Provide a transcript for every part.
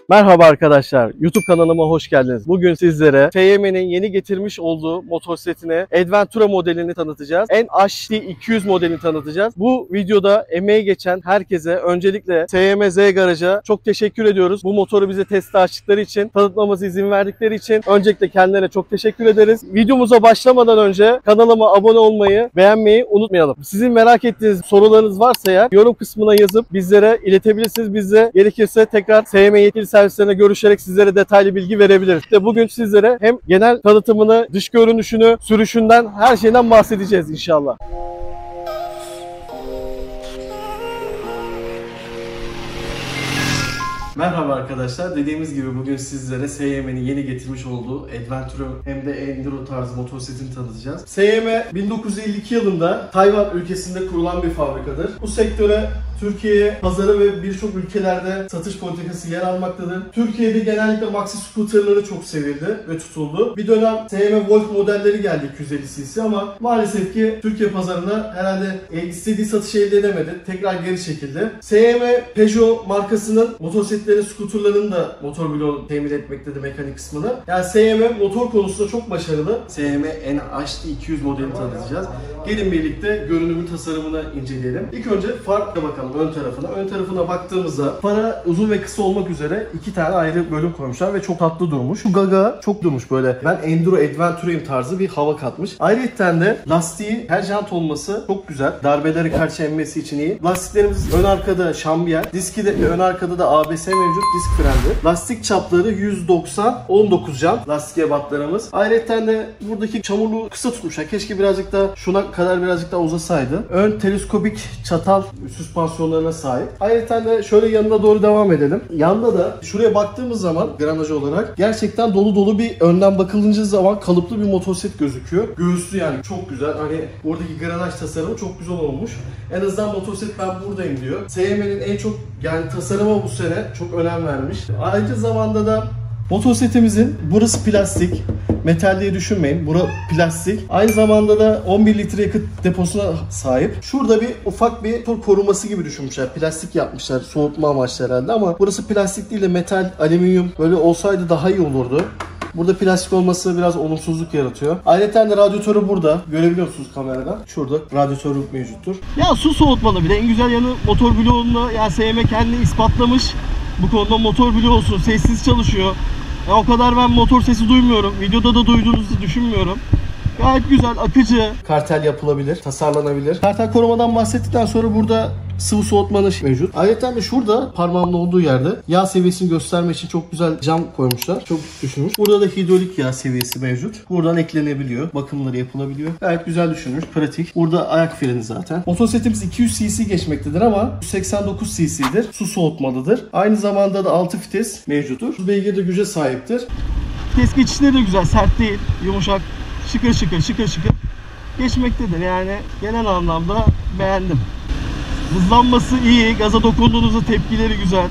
Merhaba arkadaşlar, YouTube kanalıma hoş geldiniz. Bugün sizlere FYM'nin yeni getirmiş olduğu motosikletine Adventura modelini tanıtacağız. NHD 200 modelini tanıtacağız. Bu videoda emeği geçen herkese öncelikle FYM Z Garaj'a çok teşekkür ediyoruz. Bu motoru bize teste açtıkları için, tanıtmamıza izin verdikleri için öncelikle kendilerine çok teşekkür ederiz. Videomuza başlamadan önce kanalıma abone olmayı, beğenmeyi unutmayalım. Sizin merak ettiğiniz sorularınız varsa eğer yorum kısmına yazıp bizlere iletebilirsiniz. Biz de gerekirse tekrar FYM yetkili servislerine görüşerek sizlere detaylı bilgi verebiliriz. İşte bugün sizlere hem genel tanıtımını, dış görünüşünü, sürüşünden, her şeyden bahsedeceğiz inşallah. Merhaba arkadaşlar. Dediğimiz gibi bugün sizlere SYM'nin yeni getirmiş olduğu Adventura hem de Enduro tarzı motosikletini tanıtacağız. SYM 1952 yılında Tayvan ülkesinde kurulan bir fabrikadır. Bu sektöre Türkiye pazarı ve birçok ülkelerde satış politikası yer almaktadır. Türkiye'de genellikle maxi scooterları çok sevildi ve tutuldu. Bir dönem SYM Wolf modelleri geldi 250 cc ama maalesef ki Türkiye pazarında herhalde istediği satış elde edemedi. Tekrar geri çekildi. SYM Peugeot markasının motosikletlerin, scooterların da motor bloğu temin etmektedir, mekanik kısmını. Yani SYM motor konusunda çok başarılı. SYM NHD 200 modelini tanıtacağız. Gelin birlikte görünümün tasarımını inceleyelim. İlk önce fara bakalım. Ön tarafına. Ön tarafına baktığımızda fara uzun ve kısa olmak üzere iki tane ayrı bölüm koymuşlar ve çok tatlı durmuş. Şu gaga çok durmuş böyle. Ben Enduro Adventure'yim tarzı bir hava katmış. Ayrıca de lastiği her jant olması çok güzel. Darbeleri karşı emmesi için iyi. Lastiklerimiz ön arkada şambiyer. Diski de ön arkada da ABS mevcut. Disk frenli. Lastik çapları 190 19 jant lastik ebatlarımız. Ayrıca de buradaki çamurluğu kısa tutmuşlar. Keşke birazcık da şuna kadar birazcık daha uzasaydı. Ön teleskopik çatal süspansiyonlarına sahip. Ayrıca de şöyle yanına doğru devam edelim. Yanda da şuraya baktığımız zaman granaj olarak gerçekten dolu dolu bir önden bakılınca zaman kalıplı bir motosiklet gözüküyor. Göğüslü yani çok güzel. Hani oradaki granaj tasarımı çok güzel olmuş. En azından motosiklet ben buradayım diyor. SYM'nin en çok yani tasarıma bu sene çok önem vermiş. Aynı zamanda da motosikletimizin burası plastik. Metal diye düşünmeyin. Bura plastik. Aynı zamanda da 11 litre yakıt deposuna sahip. Şurada bir ufak bir motor koruması gibi düşünmüşler. Plastik yapmışlar. Soğutma amaçlı herhalde ama burası plastik değil de metal, alüminyum böyle olsaydı daha iyi olurdu. Burada plastik olması biraz olumsuzluk yaratıyor. Ayrıca de radyatörü burada. Görebiliyor musunuz kameradan? Şurada radyatörü mevcuttur. Ya su soğutmalı bir de. En güzel yanı motor bloğunda yani SYM kendini ispatlamış. Bu konuda motor bloğu olsun. Sessiz çalışıyor. Ya o kadar ben motor sesi duymuyorum. Videoda da duyduğunuzu düşünmüyorum. Gayet güzel, akıcı. Kartel yapılabilir, tasarlanabilir. Kartel korumadan bahsettikten sonra burada sıvı soğutmanı mevcut. Ayrıca de şurada parmağımın olduğu yerde yağ seviyesini göstermek için çok güzel cam koymuşlar. Çok düşünmüş. Burada da hidrolik yağ seviyesi mevcut. Buradan eklenebiliyor. Bakımları yapılabiliyor. Gayet güzel düşünmüş. Pratik. Burada ayak freni zaten. Motosikletimiz 200 cc geçmektedir ama 189 cc'dir. Su soğutmalıdır. Aynı zamanda da 6 vites mevcuttur. Su beygir de güce sahiptir. Vites geçişleri de güzel. Sert değil. Yumuşak. Şıkır şıkır geçmektedir. Yani genel anlamda beğendim. Hızlanması iyi, gaza dokunduğunuzda tepkileri güzel.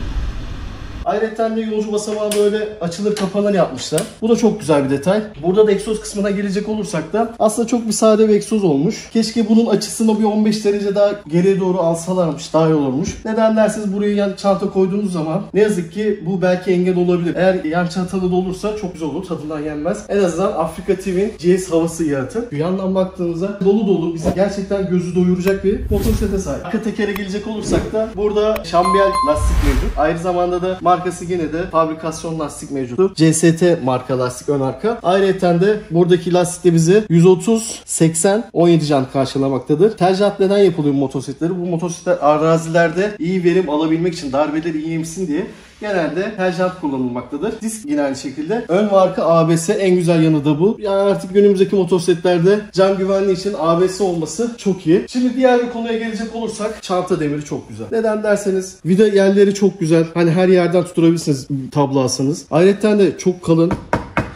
Ayrıca de yolcu basamağı böyle açılır kapanır yapmışlar. Bu da çok güzel bir detay. Burada da egzoz kısmına gelecek olursak da aslında çok bir sade bir egzoz olmuş. Keşke bunun açısını bir 15 derece daha geriye doğru alsalarmış, daha iyi olurmuş. Neden derseniz buraya yan çanta koyduğunuz zaman ne yazık ki bu belki engel olabilir. Eğer yan çantalı da olursa çok güzel olur, tadından yenmez. En azından Afrika TV'nin GS havası yaratır. Bir yandan baktığımızda dolu dolu bizi gerçekten gözü doyuracak bir motosiklete sahip. Arka tekere gelecek olursak da burada şambiyer lastik mevcut. Aynı zamanda da markası yine de fabrikasyon lastik mevcuttur. CST marka lastik ön arka. Ayrıca de buradaki lastik de bizi 130, 80, 17 jant karşılamaktadır. Tel jant neden yapılıyor bu motosikletleri? Bu motosikletler arazilerde iyi verim alabilmek için, darbeleri iyi emsin diye genelde tel jant kullanılmaktadır. Disk yine aynı şekilde. Ön ve arka ABS, en güzel yanı da bu. Yani artık günümüzdeki motosikletlerde can güvenliği için ABS olması çok iyi. Şimdi diğer bir konuya gelecek olursak çanta demiri çok güzel. Neden derseniz vida yerleri çok güzel. Hani her yerden tutturabilirsiniz tablo alsanız. Ayrıca de çok kalın.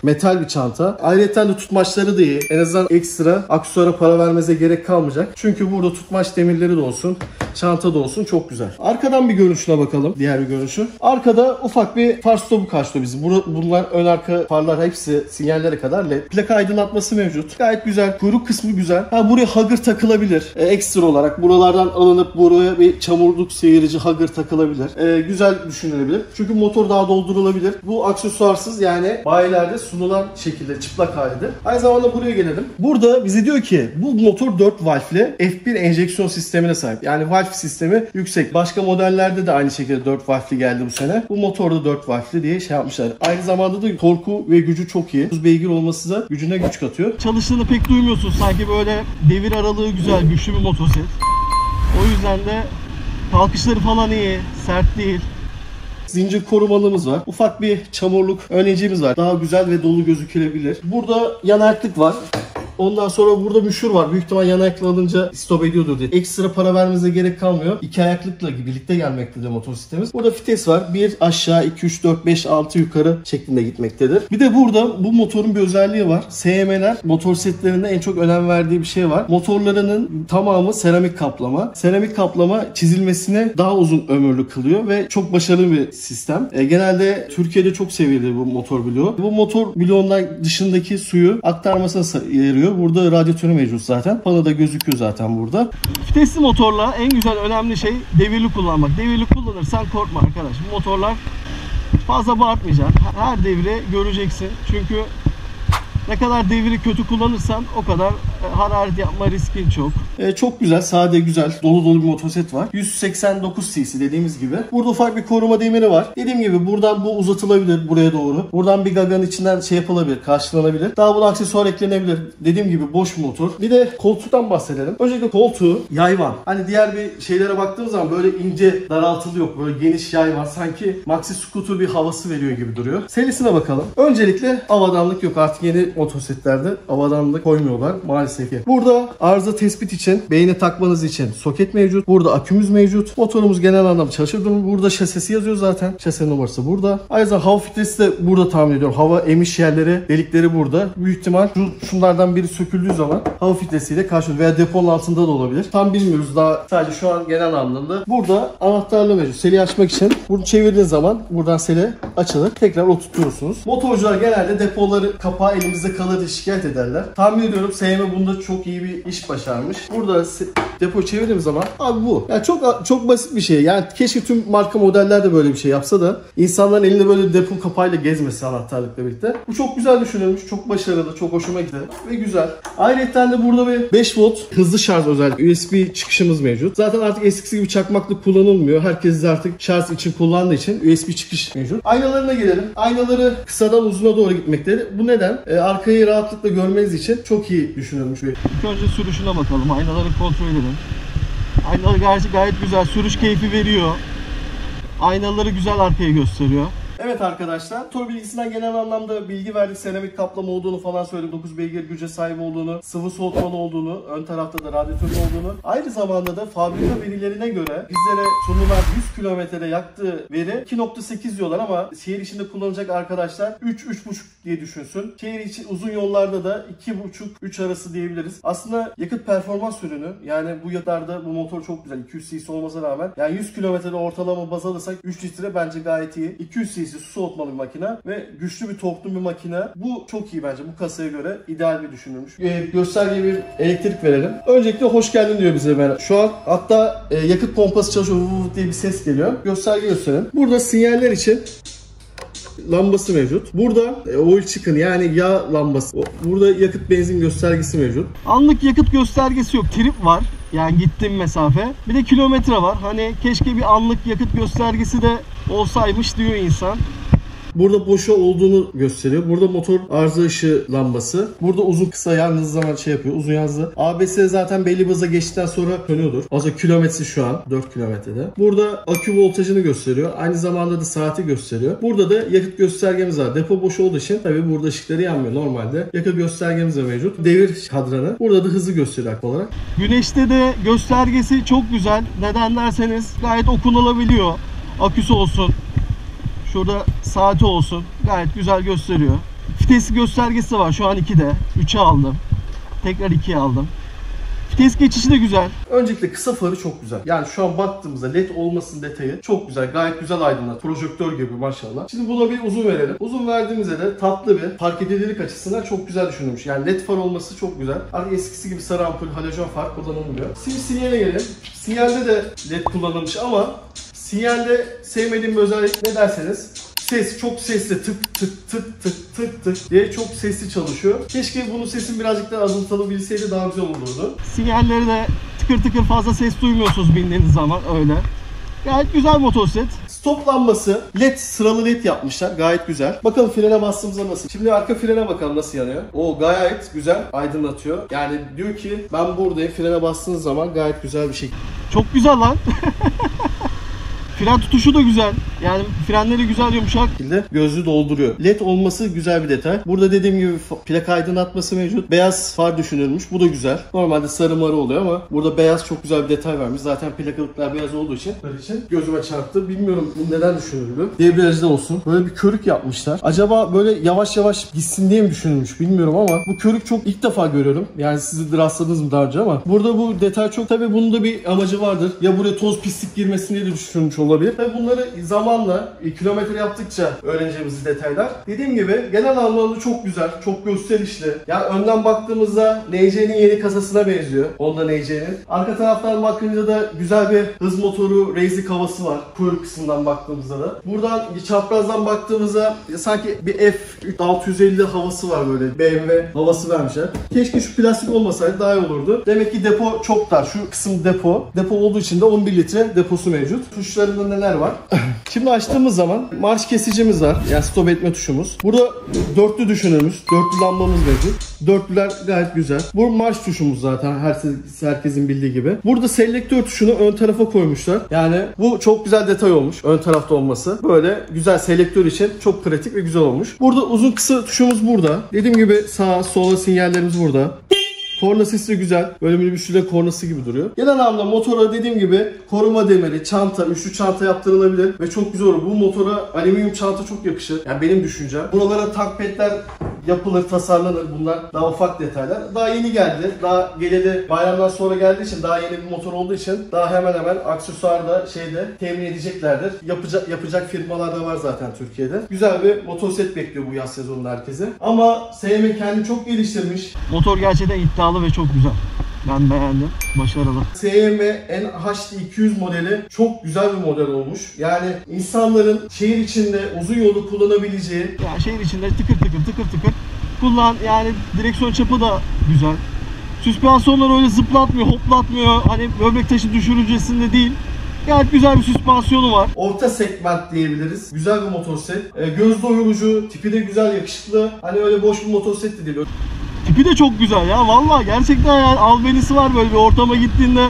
Metal bir çanta. Ayrıca de tutmaçları da iyi. En azından ekstra aksesuara para vermenize gerek kalmayacak. Çünkü burada tutmaç demirleri de olsun, çanta da olsun, çok güzel. Arkadan bir görünüşüne bakalım. Diğer bir görünüşü. Arkada ufak bir far stopu karşılıyor bizi. Bunlar ön arka farlar hepsi sinyallere kadar LED. Plaka aydınlatması mevcut. Gayet güzel. Kuyruk kısmı güzel. Buraya hugger takılabilir. Ekstra olarak buralardan alınıp buraya bir çamurluk seyirici hugger takılabilir. Güzel düşünülebilir. Çünkü motor daha doldurulabilir. Bu aksesuarsız, yani bayilerde sunulan şekilde çıplak halidir. Aynı zamanda buraya gelelim. Burada bize diyor ki bu motor 4 valfli F1 enjeksiyon sistemine sahip. Yani valf sistemi yüksek. Başka modellerde de aynı şekilde 4 valfli geldi bu sene. Bu motorda 4 valfli diye şey yapmışlar. Aynı zamanda da torku ve gücü çok iyi. 100 beygir olması da gücüne güç katıyor. Çalıştığını pek duymuyorsun. Sanki böyle devir aralığı güzel, güçlü bir motosiklet. O yüzden de kalkışları falan iyi, sert değil. Zincir korumalımız var. Ufak bir çamurluk önleyicimiz var. Daha güzel ve dolu gözükülebilir. Burada yanaklık var. Ondan sonra burada müşür var. Büyük ihtimal yanaklı alınca stop ediyordur diye. Ekstra para vermenize gerek kalmıyor. 2 ayaklıkla birlikte gelmektedir motosikletimiz. Burada vites var. 1 aşağı, 2, 3, 4, 5, 6 yukarı şeklinde gitmektedir. Bir de burada bu motorun bir özelliği var. SYM'ler motosikletlerinde en çok önem verdiği bir şey var. Motorlarının tamamı seramik kaplama. Seramik kaplama çizilmesine daha uzun ömürlü kılıyor ve çok başarılı bir sistem. Genelde Türkiye'de çok sevilir bu motor bloğu. Bu motor bloğundan dışındaki suyu aktarmasına yarıyor. Burada radyatörü mevcut zaten. Panı da gözüküyor zaten burada. Vitesli motorla en güzel önemli şey devirli kullanmak. Devirli kullanırsan korkma arkadaş. Bu motorlar fazla bağırtmayacaksın. Her devri göreceksin. Çünkü ne kadar deviri kötü kullanırsan o kadar hararet yapma riskin çok. Çok güzel, sade, güzel, dolu dolu bir motosiklet var. 189 cc dediğimiz gibi. Burada ufak bir koruma demiri var. Dediğim gibi buradan bu uzatılabilir buraya doğru. Buradan bir gaganın içinden şey yapılabilir, karşılanabilir. Daha buna aksesuar eklenebilir. Dediğim gibi boş bir motor. Bir de koltuktan bahsedelim. Öncelikle koltuğu yayvan. Hani diğer bir şeylere baktığımız zaman böyle ince daraltılı yok. Böyle geniş yayvan. Sanki maxi scooter bir havası veriyor gibi duruyor. Serisine bakalım. Öncelikle avadanlık yok. Artık yeni motosikletlerde avadanlık koymuyorlar maalesef ki. Burada arıza tespit için, beyne takmanız için soket mevcut. Burada akümüz mevcut. Motorumuz genel anlamda çalışır. Burada şasisi yazıyor zaten. Şase numarası burada. Ayrıca hava filtresi de burada tahmin ediyorum. Hava emiş yerleri, delikleri burada. Büyük ihtimal şunlardan biri söküldüğü zaman hava filtresiyle karşılıyor veya deponun altında da olabilir. Tam bilmiyoruz daha, sadece şu an genel anlamda. Burada anahtarlı mevcut. Seli açmak için bunu çevirdiğiniz zaman buradan seli açılır. Tekrar oturtuyorsunuz. Motorcular genelde depoları kapağı elimizde kalır diye şikayet ederler. Tahmin ediyorum SYM bunda çok iyi bir iş başarmış. Burada depo çevirdiğimiz zaman abi bu. Yani çok basit bir şey. Yani keşke tüm marka modeller de böyle bir şey yapsa da insanların elinde böyle depo kapağıyla gezmesi anahtarlıkla birlikte. Bu çok güzel düşünülmüş. Çok başarılı. Çok hoşuma gitti. Ve güzel. Ayrıca de burada bir 5 volt hızlı şarj özelliği USB çıkışımız mevcut. Zaten artık eskisi gibi çakmaklık kullanılmıyor. Herkes de artık şarj için kullandığı için USB çıkış mevcut. Aynalarına gelelim. Aynaları kısadan uzuna doğru gitmektedir. Bu neden? Arkayı rahatlıkla görmeniz için çok iyi düşünülmüş. İlk önce sürüşüne bakalım. Aynaları kontrol edelim. Aynaları gayet güzel. Sürüş keyfi veriyor. Aynaları güzel arkaya gösteriyor. Evet arkadaşlar, motor bilgisinden genel anlamda bilgi verdik. Seramik kaplama olduğunu falan söyledik. 9 beygir güce sahip olduğunu, sıvı soğutmalı olduğunu, ön tarafta da radyatörlü olduğunu. Aynı zamanda da fabrika verilerine göre bizlere sunulan 100 kilometrede yaktığı veri 2.8 diyorlar ama şehir içinde kullanacak arkadaşlar 3-3.5 diye düşünsün. Şehir içi uzun yollarda da 2.5-3 arası diyebiliriz. Aslında yakıt performans ürünü. Yani bu yakıtlarda bu motor çok güzel. 200 cc olmasına rağmen. Yani 100 kilometrede ortalama baz alırsak 3 litre bence gayet iyi. 200 cc su soğutmalı bir makine ve güçlü bir torklu bir makine. Bu çok iyi bence. Bu kasaya göre ideal bir düşünülmüş. Gösterge bir elektrik verelim. Öncelikle hoş geldin diyor bize. Ben şu an hatta yakıt pompası çalışıyor diye bir ses geliyor. Gösterge gösterelim. Burada sinyaller için lambası mevcut. Burada oil chicken yani yağ lambası. Burada yakıt benzin göstergesi mevcut. Anlık yakıt göstergesi yok. Trip var. Yani gittiğim mesafe. Bir de kilometre var. Hani keşke bir anlık yakıt göstergesi de olsaymış diyor insan. Burada boşa olduğunu gösteriyor. Burada motor arıza ışığı lambası. Burada uzun kısa yalnız zaman şey yapıyor. Uzun yazdı. ABS zaten belli baza geçtikten sonra dönüyordur. Aslında kilometre şu an 4 kilometrede. Burada akü voltajını gösteriyor. Aynı zamanda da saati gösteriyor. Burada da yakıt göstergemiz var. Depo boş olduğu için tabii burada ışıkları yanmıyor normalde. Yakıt göstergemiz de mevcut. Devir kadranı. Burada da hızı gösteriyor aktif olarak. Güneşte de göstergesi çok güzel. Neden derseniz gayet okunulabiliyor. Aküsü olsun. Şurada saati olsun. Gayet güzel gösteriyor. Vites göstergesi var. Şu an 2'de. 3'e aldım. Tekrar 2'ye aldım. Vites geçişi de güzel. Öncelikle kısa farı çok güzel. Yani şu an baktığımızda led olmasının detayı çok güzel. Gayet güzel aydınlat. Projektör gibi maşallah. Şimdi buna bir uzun verelim. Uzun verdiğimizde de tatlı bir fark edilirlik açısından çok güzel düşünülmüş. Yani led far olması çok güzel. Artık eskisi gibi sarı ampul, halojen far kullanılmıyor. Sinyale gelelim. Sinyalde de led kullanılmış ama sinyalde sevmediğim bir özellik ne derseniz ses çok sesli, tık tık tık tık tık tık diye çok sesli çalışıyor. Keşke bunun sesini birazcık daha azaltılabilseydi daha güzel olurdu. Sinyalleri de tıkır tıkır fazla ses duymuyorsunuz bindiğiniz zaman öyle. Gayet güzel motosiklet. Stop lambası led, sıralı led yapmışlar. Gayet güzel. Bakalım frene bastığımızda nasıl? Şimdi arka frene bakalım nasıl yanıyor. O gayet güzel aydınlatıyor. Yani diyor ki ben buradayım. Frene bastığınız zaman gayet güzel bir şekilde. Çok güzel lan. Fren tutuşu da güzel. Yani frenleri güzel, yumuşak. Gözlü dolduruyor. LED olması güzel bir detay. Burada dediğim gibi plaka aydınlatması mevcut. Beyaz far düşünülmüş. Bu da güzel. Normalde sarı marı oluyor ama burada beyaz çok güzel bir detay vermiş. Zaten plakalıklar beyaz olduğu için gözüme çarptı. Bilmiyorum bu neden düşünüldü. Debriyajda olsun. Böyle bir körük yapmışlar. Acaba böyle yavaş yavaş gitsin diye mi düşünülmüş bilmiyorum ama bu körük çok ilk defa görüyorum. Yani siz de rastladınız mı daha önce ama burada bu detay çok, tabii bunun da bir amacı vardır. Ya buraya toz pislik girmesini de düşünmüş olabilir. Tabii bunları zamanla kilometre yaptıkça öğreneceğimiz detaylar. Dediğim gibi genel anlamda çok güzel, çok gösterişli. Yani önden baktığımızda NC'nin yeni kasasına benziyor. Honda NC'nin. Arka taraftan bakınca da güzel bir hız motoru, racing havası var. Kuyruk kısmından baktığımızda da. Buradan çaprazdan baktığımızda sanki bir F650 havası var böyle. BMW havası vermişler. Keşke şu plastik olmasaydı daha iyi olurdu. Demek ki depo çok dar. Şu kısım depo. Depo olduğu için de 11 litre deposu mevcut. Tuşlarında neler var? Şimdi açtığımız zaman marş kesicimiz var. Yani stop etme tuşumuz. Burada dörtlü düşünülmüş. Dörtlü lambamız mevcut. Dörtlüler gayet güzel. Bu marş tuşumuz zaten herkesin bildiği gibi. Burada selektör tuşunu ön tarafa koymuşlar. Yani bu çok güzel detay olmuş. Ön tarafta olması. Böyle güzel selektör için çok pratik ve güzel olmuş. Burada uzun kısa tuşumuz burada. Dediğim gibi sağa sola sinyallerimiz burada. Korna sesi de güzel. Böyle bir üçlü kornası gibi duruyor. Genel anlamda motora dediğim gibi koruma demiri, çanta, üçlü çanta yaptırılabilir ve çok güzel olur. Bu motora alüminyum çanta çok yakışır. Yani benim düşüncem. Buralara tankpadler yapılır, tasarlanır. Bunlar daha ufak detaylar. Daha yeni geldi. Daha geleli bayramdan sonra geldiği için, daha yeni bir motor olduğu için daha hemen aksesuarda temin edeceklerdir. Yapacak firmalar da var zaten Türkiye'de. Güzel bir motosiklet bekliyor bu yaz sezonunda herkese. Ama SM kendini çok geliştirmiş. Motor gerçekten iddialı ve çok güzel. Ben beğendim. Başarılı. SM NHD 200 modeli çok güzel bir model olmuş. Yani insanların şehir içinde uzun yolu kullanabileceği. Ya şehir içinde tıkır tıkır kullan, yani direksiyon çapı da güzel. Süspansiyonlar öyle zıplatmıyor, hoplatmıyor. Hani böbrek taşı düşürücesinde değil. Gayet güzel bir süspansiyonu var. Orta segment diyebiliriz. Güzel bir motosiklet. Göz doyurucu, tipi de güzel, yakışıklı. Hani öyle boş bir motosiklet de değil. Tipi de çok güzel ya. Vallahi gerçekten yani albenisi var böyle bir ortama gittiğinde.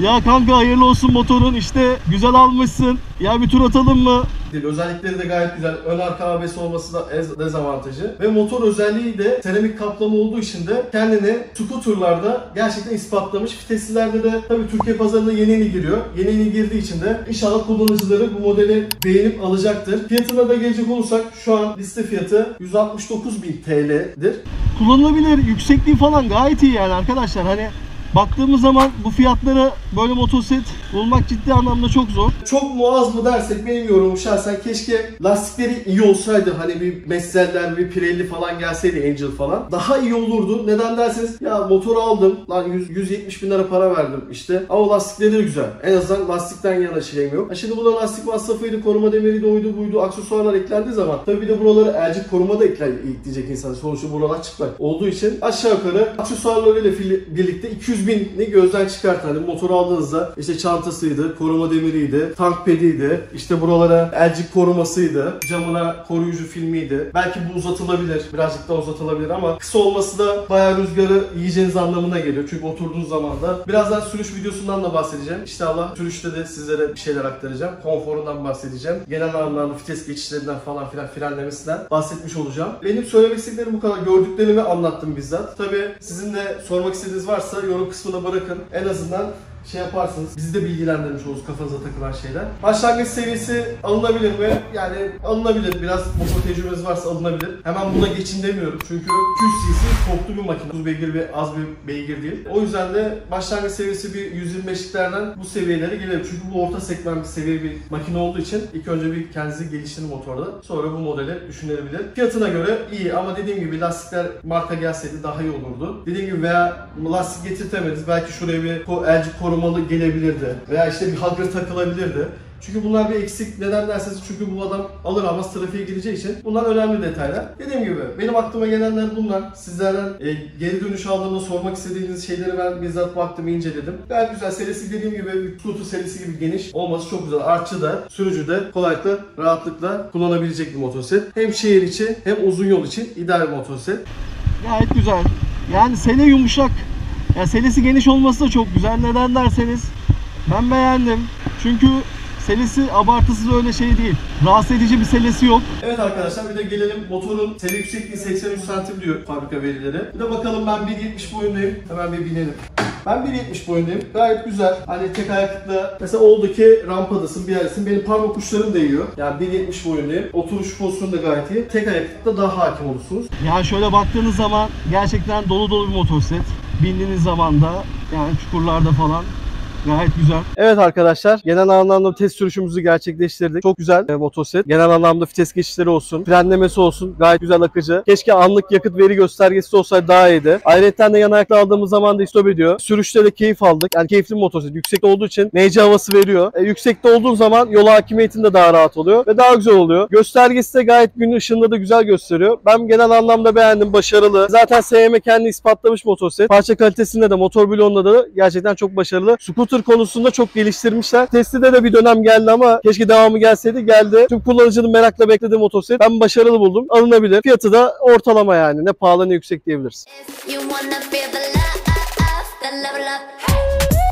Ya kanka hayırlı olsun motorun, işte güzel almışsın. Ya bir tur atalım mı? Özellikleri de gayet güzel. Ön arka ABS olması da dezavantajı. Ve motor özelliği de seramik kaplama olduğu için de kendini scooterlarda gerçekten ispatlamış. Viteslilerde de tabii Türkiye pazarına yeni giriyor. Yeni girdiği için de inşallah kullanıcıları bu modeli beğenip alacaktır. Fiyatına da gelecek olursak şu an liste fiyatı 169.000 TL'dir. Kullanılabilir. Yüksekliği falan gayet iyi yani arkadaşlar. Hani baktığımız zaman bu fiyatlara böyle motosiklet bulmak ciddi anlamda çok zor. Çok muaz mı dersek benim yorumum şahsen keşke lastikleri iyi olsaydı. Hani bir Messeller, bir Pirelli falan gelseydi, Angel falan. Daha iyi olurdu. Neden derseniz ya motoru aldım. Lan 170 bin lira para verdim işte. Ama lastikleri de güzel. En azından lastikten yana şeyim yok. Şimdi buna lastik masrafıydı, koruma demiriydi, oydu buydu, aksesuarlar eklendiği zaman. Tabii bir de buraları elcik koruma da ekleyecek insan. Sonuçta buralar çıplak olduğu için aşağı yukarı aksesuarlarıyla birlikte 200.000'i gözden çıkartan. Hani motoru aldığınızda işte çantasıydı, koruma demiriydi, tank pediydi, işte buralara elcik korumasıydı, camına koruyucu filmiydi. Belki bu uzatılabilir, birazcık daha uzatılabilir ama kısa olması da bayağı rüzgarı yiyeceğiniz anlamına geliyor. Çünkü oturduğunuz zaman da birazdan sürüş videosundan da bahsedeceğim. İnşallah sürüşte de sizlere bir şeyler aktaracağım. Konforundan bahsedeceğim. Genel anlamda vites geçişlerinden falan filan, frenlemesinden bahsetmiş olacağım. Benim söylemek istediklerim bu kadar. Gördüklerimi anlattım bizzat. Tabii sizin de sormak istediğiniz varsa yorum kısmına bırakın. En azından şey yaparsınız. Bizi de bilgilendirmiş oluruz kafanıza takılan şeyler. Başlangıç seviyesi alınabilir mi? Yani alınabilir. Biraz motor tecrübeniz varsa alınabilir. Hemen buna geçin demiyorum. Çünkü 200 cc toplu bir makine. 30 beygir ve az bir beygir değil. O yüzden de başlangıç seviyesi bir 125'liklerden bu seviyelere gelebilir. Çünkü bu orta segment bir seviye bir makine olduğu için ilk önce bir kendinizi geliştirin motorda. Sonra bu modeli düşünülebilir. Fiyatına göre iyi ama dediğim gibi lastikler marka gelseydi daha iyi olurdu. Dediğim gibi veya lastik getirtemediniz. Belki şuraya bir elci korumalı gelebilirdi. Veya işte bir hugger takılabilirdi. Çünkü bunlar bir eksik. Neden derseniz çünkü bu adam alır almaz trafiğe gireceği için bunlar önemli detaylar. Dediğim gibi benim aklıma gelenler bunlar. Sizlerden geri dönüş aldığımda sormak istediğiniz şeyleri ben bizzat baktım, inceledim. Gayet güzel. Serisi dediğim gibi bir scooter serisi gibi geniş olması çok güzel. Artçı da sürücü de kolaylıkla rahatlıkla kullanabilecek bir motosiklet. Hem şehir içi hem uzun yol için ideal bir motosiklet. Gayet güzel. Yani sele yumuşak. Yani selesi geniş olması da çok güzel. Neden derseniz ben beğendim. Çünkü selesi abartısız öyle şey değil. Rahatsız edici bir selesi yok. Evet arkadaşlar bir de gelelim motorun sele yüksekliği 83 santim diyor fabrika verileri. Bir de bakalım ben 1.70 boyundayım. Hemen bir binelim. Ben 1.70 boyundayım. Gayet güzel. Hani tek ayaklıkla mesela oldu ki rampadasın bir yerdesin. Benim parmak uçlarım değiyor. Yani 1.70 boyundayım. Oturuş pozisyonu da gayet iyi. Tek ayaklıkta daha hakim olursunuz. Yani şöyle baktığınız zaman gerçekten dolu dolu bir motosiklet. Bindiğiniz zaman da yani çukurlarda falan gayet güzel. Evet arkadaşlar, genel anlamda test sürüşümüzü gerçekleştirdik. Çok güzel motosiklet. Genel anlamda vites geçişleri olsun, frenlemesi olsun gayet güzel, akıcı. Keşke anlık yakıt veri göstergesi olsaydı daha iyiydi. Ayrıca de yan ayakla aldığımız zaman da stop ediyor. Sürüşte de keyif aldık. Yani keyifli bir motosiklet. Yüksekte olduğu için neyce havası veriyor. Yüksekte olduğun zaman yol hakimiyetin de daha rahat oluyor ve daha güzel oluyor. Göstergesi de gayet gün ışığında da güzel gösteriyor. Ben genel anlamda beğendim, başarılı. Zaten SYM kendi ispatlamış motosiklet. Parça kalitesinde de motor bloğunda da gerçekten çok başarılı. Scooter konusunda çok geliştirmişler. Testide de bir dönem geldi ama keşke devamı gelseydi. Geldi. Tüm kullanıcının merakla beklediği motosiklet. Ben başarılı buldum. Alınabilir. Fiyatı da ortalama yani. Ne pahalı ne yüksek diyebiliriz. If you wanna feel the love, then level up.